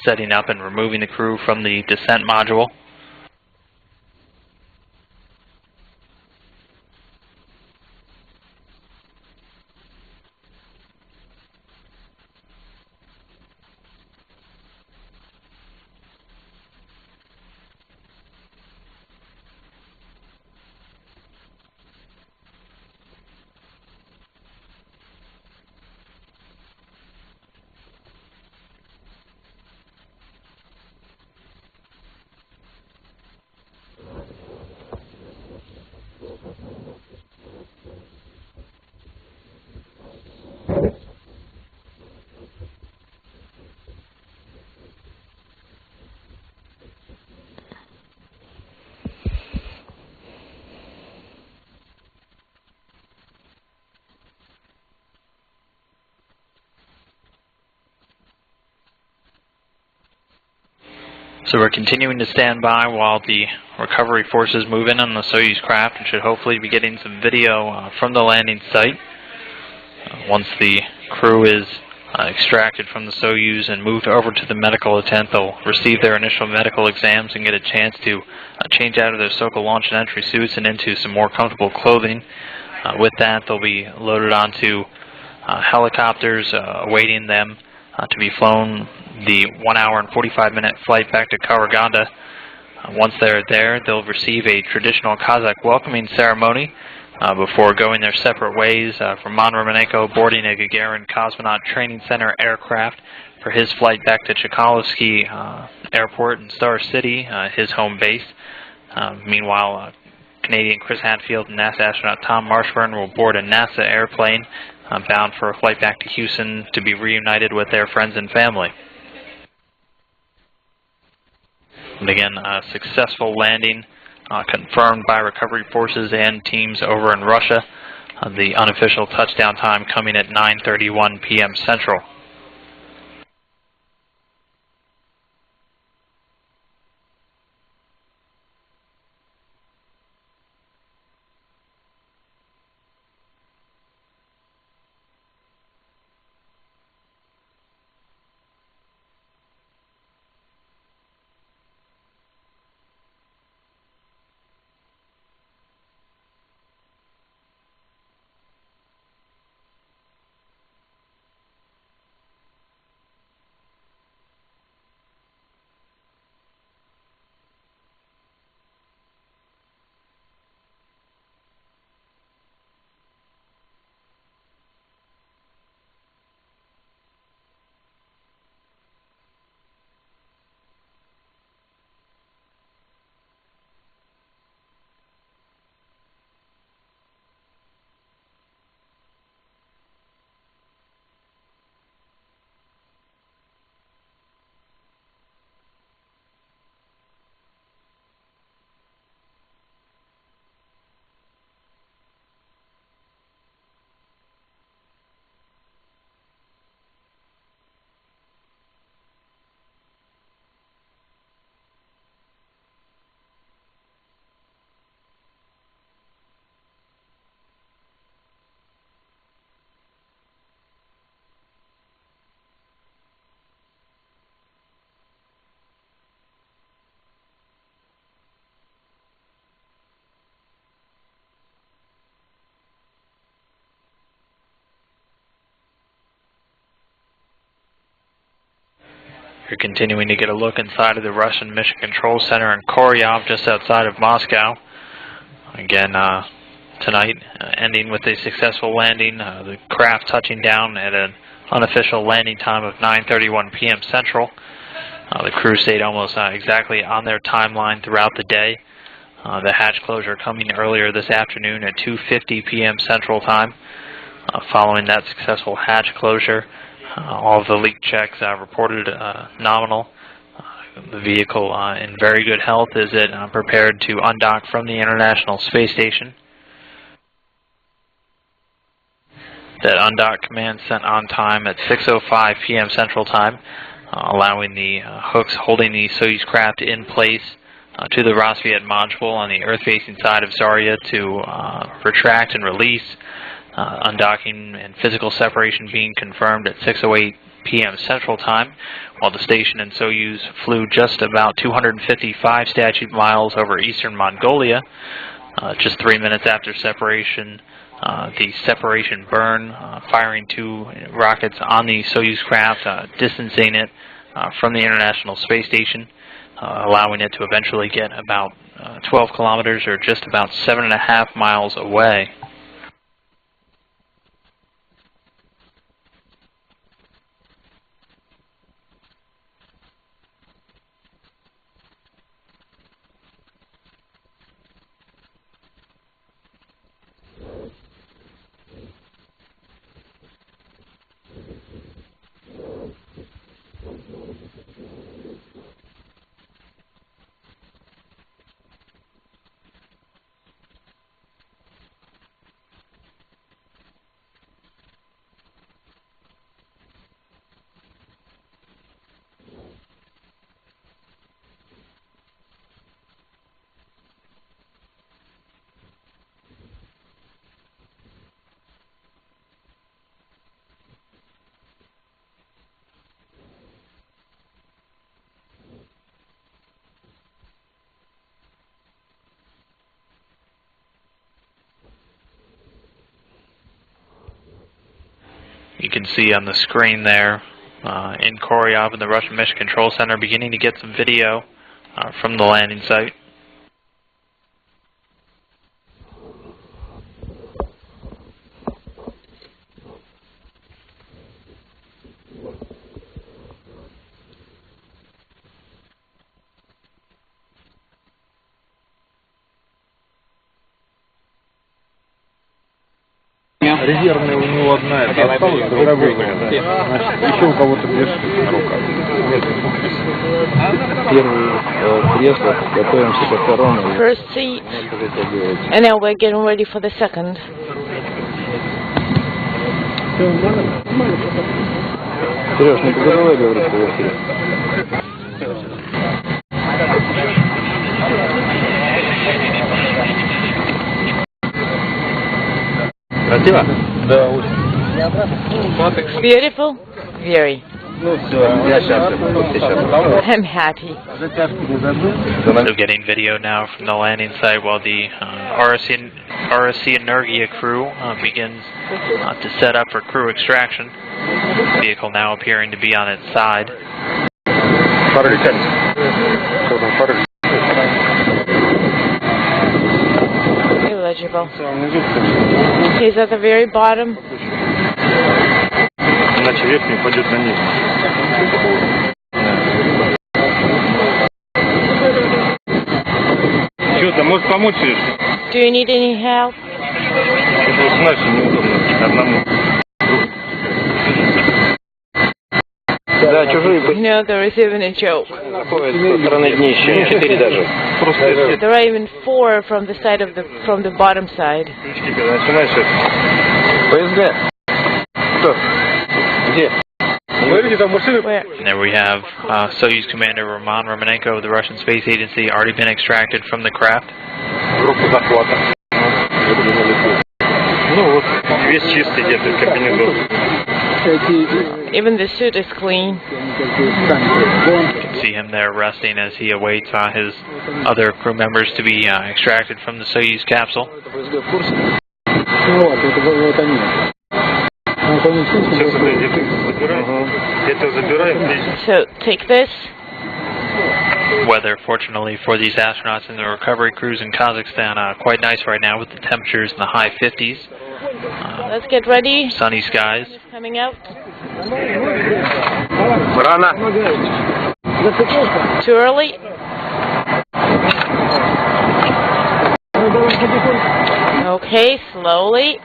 setting up and removing the crew from the descent module. So we're continuing to stand by while the recovery forces move in on the Soyuz craft, and should hopefully be getting some video from the landing site. Once the crew is extracted from the Soyuz and moved over to the medical tent, they'll receive their initial medical exams and get a chance to change out of their Sokol launch and entry suits and into some more comfortable clothing. With that, they'll be loaded onto helicopters awaiting them to be flown the 1 hour and 45-minute flight back to Karaganda. Once they're there, they'll receive a traditional Kazakh welcoming ceremony before going their separate ways, from Mon Romanenko boarding a Gagarin Cosmonaut Training Center aircraft for his flight back to Chkalovsky Airport in Star City, his home base. Meanwhile, Canadian Chris Hadfield and NASA astronaut Tom Marshburn will board a NASA airplane bound for a flight back to Houston to be reunited with their friends and family. And again, a successful landing confirmed by recovery forces and teams over in Russia. The unofficial touchdown time coming at 9:31 p.m. Central. You're continuing to get a look inside of the Russian Mission Control Center in Koryov, just outside of Moscow. Again, tonight, ending with a successful landing, the craft touching down at an unofficial landing time of 9:31 p.m. Central. The crew stayed almost exactly on their timeline throughout the day. The hatch closure coming earlier this afternoon at 2:50 p.m. Central Time. Following that successful hatch closure, all of the leak checks reported nominal. The vehicle in very good health as it prepared to undock from the International Space Station. That undock command sent on time at 6:05 p.m. Central Time, allowing the hooks holding the Soyuz craft in place to the Rosviet module on the Earth-facing side of Zarya to retract and release. Undocking and physical separation being confirmed at 6:08 p.m. Central Time, while the station and Soyuz flew just about 255 statute miles over eastern Mongolia. Just 3 minutes after separation, the separation burn, firing 2 rockets on the Soyuz craft, distancing it from the International Space Station, allowing it to eventually get about 12 kilometers, or just about 7.5 miles away. You can see on the screen there in Koryov in the Russian Mission Control Center beginning to get some video from the landing site. Резервная у него одна, это осталось, другая выиграна. Еще у кого-то две штуки на руках. Первый кресло, готовимся ко второму. First seat, and now we're getting ready for the second. Сереж, не позабывай говорить, что в эфире. Красиво? Да, очень. Beautiful? Very. Ну все, я счастлив. I'm happy. So getting video now from the landing site while the RSC Energia crew begins to set up for crew extraction. The vehicle now appearing to be on its side. Illegible. He's at the very bottom. Иначе верхний пойдет на низ. Что-то, может помочь, Сереж? Do you need any help? Это вот иначе неудобно одному. Да, чужие No, there is even a joke. подходят со стороны днища, 4 даже. Просто There are even 4 from the side of from the bottom side. крючки, когда начинаешь это. ПСГ. Кто? Где? Where? And there we have Soyuz Commander Roman Romanenko of the Russian Space Agency already been extracted from the craft. Группа захвата. Ну вот, весь чистый где-то комбинезон. Even the suit is clean. You can see him there resting as he awaits his other crew members to be extracted from the Soyuz capsule. So take this. Weather, fortunately for these astronauts and the recovery crews in Kazakhstan, quite nice right now with the temperatures in the high 50s. Let's get ready. Sunny skies. Coming out. Рано. Too early. Okay, slowly.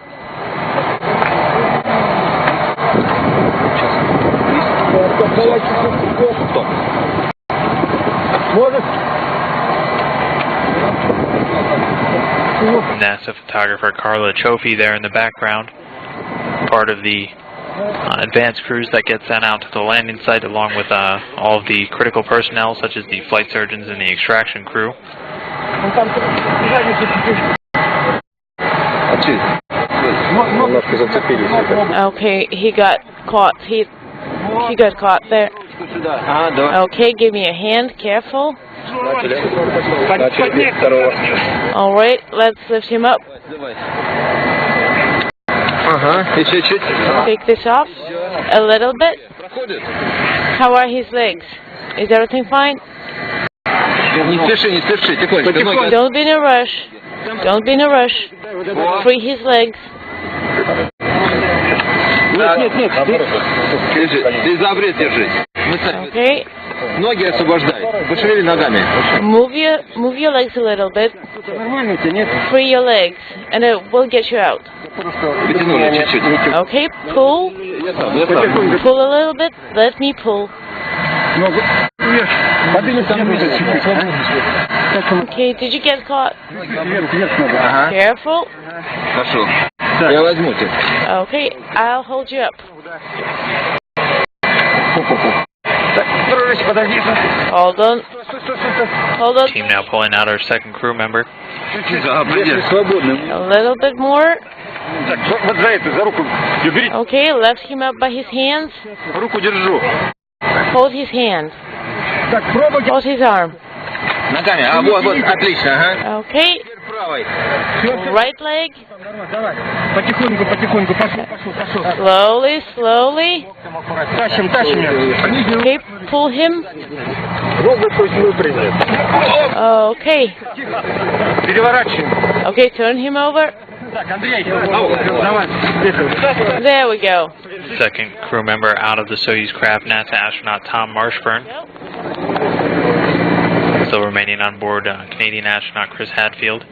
NASA photographer Carla Chofi there in the background, part of the advanced crews that get sent out to the landing site along with all of the critical personnel such as the flight surgeons and the extraction crew. Okay, he got caught. He got caught there. Okay, give me a hand. Careful. All right, let's lift him up. Take this off a little bit. How are his legs? Is everything fine? Don't be in a rush. Don't be in a rush. Free his legs. Okay. Move your legs a little bit. Free your legs, and it will get you out. Okay, pull. Pull a little bit. Let me pull. Okay, did you get caught? Careful. Okay, I'll hold you up. Hold on. Hold on. Team now pulling out our second crew member. A little bit more. Okay, lift him up by his hands. Hold his hand. Hold his arm. Okay. Right leg. Slowly, slowly. Okay, pull him. Okay. Okay, turn him over. There we go. Second crew member out of the Soyuz craft, NASA astronaut Tom Marshburn. Still remaining on board, Canadian astronaut Chris Hadfield.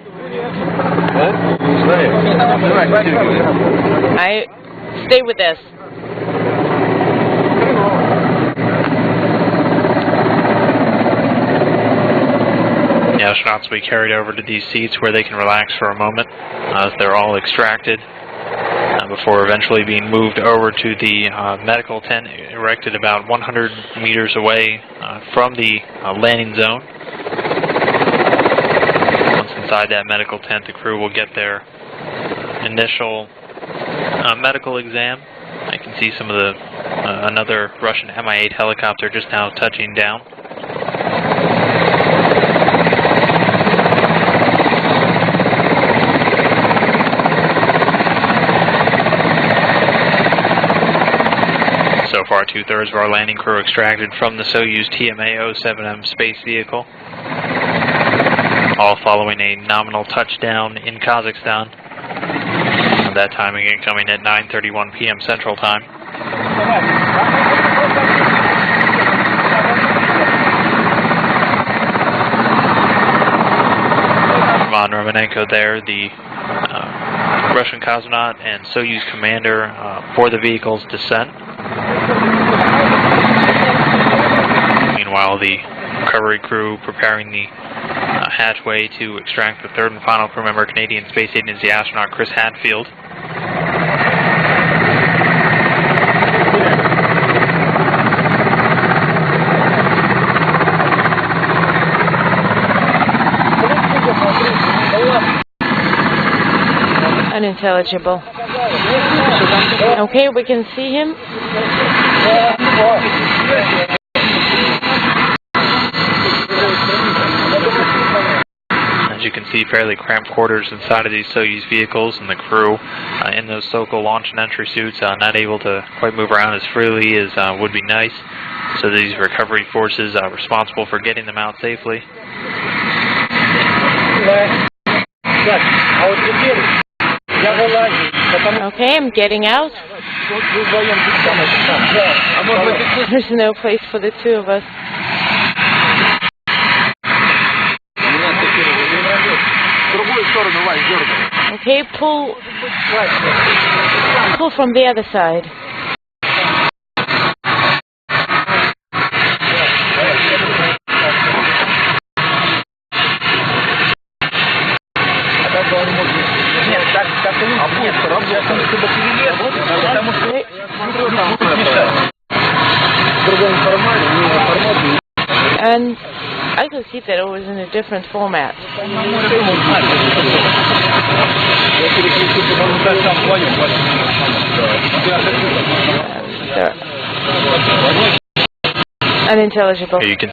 I stay with this. The astronauts will be carried over to these seats where they can relax for a moment as they're all extracted before eventually being moved over to the medical tent erected about 100 meters away from the landing zone. Once inside that medical tent, the crew will get their initial medical exam. I can see some of the another Russian Mi-8 helicopter just now touching down. So far, 2/3 of our landing crew extracted from the Soyuz TMA-07M space vehicle, all following a nominal touchdown in Kazakhstan. That time again coming at 9:31 p.m. Central Time. Ivan Romanenko there, the Russian cosmonaut and Soyuz commander for the vehicle's descent. Meanwhile, the recovery crew preparing the hatchway to extract the third and final crew member, Canadian Space Agency astronaut Chris Hadfield. Unintelligible. Okay, we can see him. As you can see, fairly cramped quarters inside of these Soyuz vehicles, and the crew in those Sokol launch and entry suits not able to quite move around as freely as would be nice. So these recovery forces are responsible for getting them out safely. Okay, I'm getting out. There's no place for the two of us. Okay, pull from the other side. And I could see that it was in a different format. Unintelligible. You can